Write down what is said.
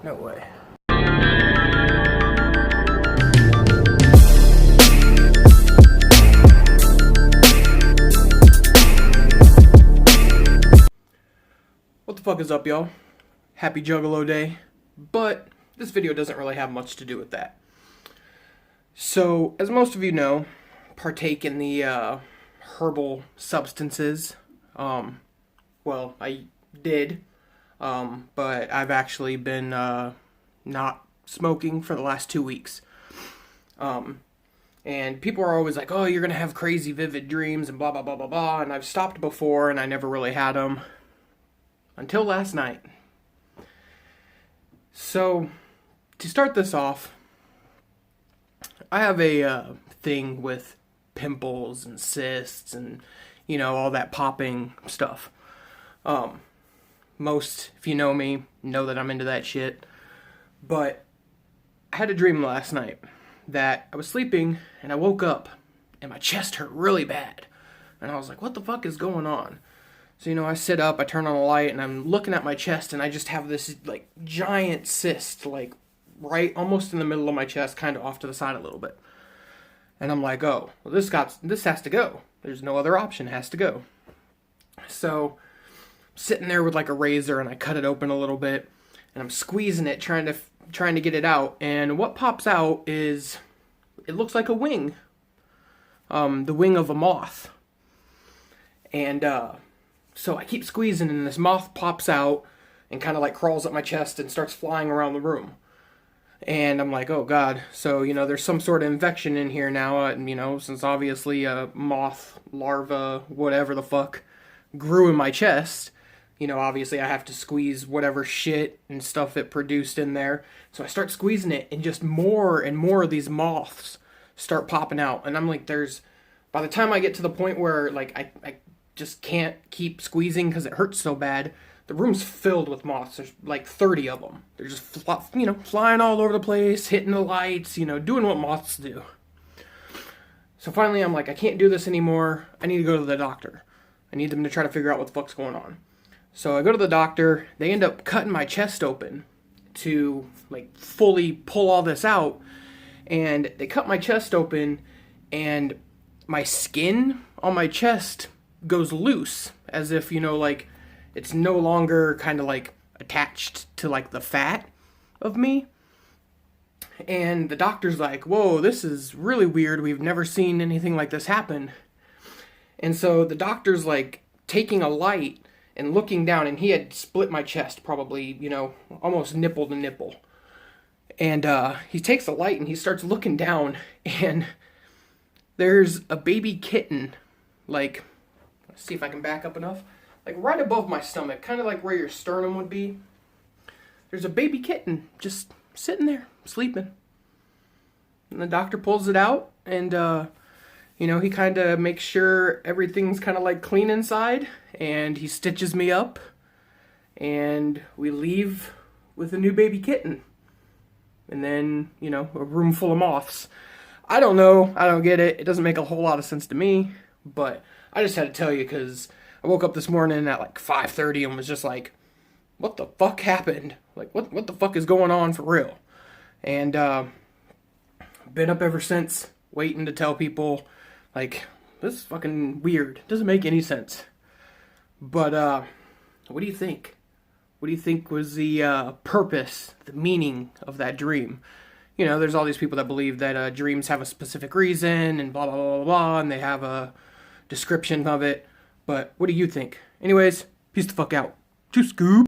No way. What the fuck is up, y'all? Happy Juggalo Day. But this video doesn't really have much to do with that. So, as most of you know, partake in the herbal substances. Well, I did. But I've actually been not smoking for the last 2 weeks. And people are always like, oh, you're going to have crazy vivid dreams and blah, blah, blah, blah, blah. And I've stopped before and I never really had them. Until last night. So, to start this off, I have a thing with pimples and cysts and, you know, all that popping stuff. Most, if you know me, know that I'm into that shit. But I had a dream last night that I was sleeping and I woke up and my chest hurt really bad. And I was like, what the fuck is going on? So, you know, I sit up, I turn on a light, and I'm looking at my chest, and I just have this, like, giant cyst, like, right almost in the middle of my chest, kind of off to the side a little bit. And I'm like, oh, well, this has to go. There's no other option. It has to go. So, I'm sitting there with, like, a razor, and I cut it open a little bit, and I'm squeezing it, trying to get it out, and what pops out is, it looks like a wing. The wing of a moth. And, so I keep squeezing and this moth pops out and kind of like crawls up my chest and starts flying around the room. And I'm like, oh God. So, you know, there's some sort of infection in here now, you know, since obviously a moth, larva, whatever the fuck, grew in my chest. You know, obviously I have to squeeze whatever shit and stuff it produced in there. So I start squeezing it and just more and more of these moths start popping out. And I'm like, by the time I get to the point where like I just can't keep squeezing because it hurts so bad. The room's filled with moths. There's like 30 of them. They're just, flying all over the place, hitting the lights, you know, doing what moths do. So finally I'm like, I can't do this anymore. I need to go to the doctor. I need them to try to figure out what the fuck's going on. So I go to the doctor. They end up cutting my chest open to like fully pull all this out. And they cut my chest open and my skin on my chest goes loose, as if, you know, like, it's no longer kind of, like, attached to, like, the fat of me. And the doctor's like, whoa, this is really weird. We've never seen anything like this happen. And so the doctor's, like, taking a light and looking down, and he had split my chest probably, you know, almost nipple to nipple. And he takes a light and he starts looking down, and there's a baby kitten, like, see if I can back up enough. Like right above my stomach, kind of like where your sternum would be. There's a baby kitten just sitting there, sleeping. And the doctor pulls it out and, you know, he kind of makes sure everything's kind of like clean inside. And he stitches me up. And we leave with a new baby kitten. And then, you know, a room full of moths. I don't know. I don't get it. It doesn't make a whole lot of sense to me. But I just had to tell you because I woke up this morning at like 5:30 and was just like, what the fuck happened? Like, what the fuck is going on for real? And been up ever since, waiting to tell people, like, this is fucking weird. It doesn't make any sense. But what do you think? What do you think was the purpose, the meaning of that dream? You know, there's all these people that believe that dreams have a specific reason and blah, blah, blah, blah, blah, and they have a description of it, but what do you think? Anyways, peace the fuck out. Too scoop.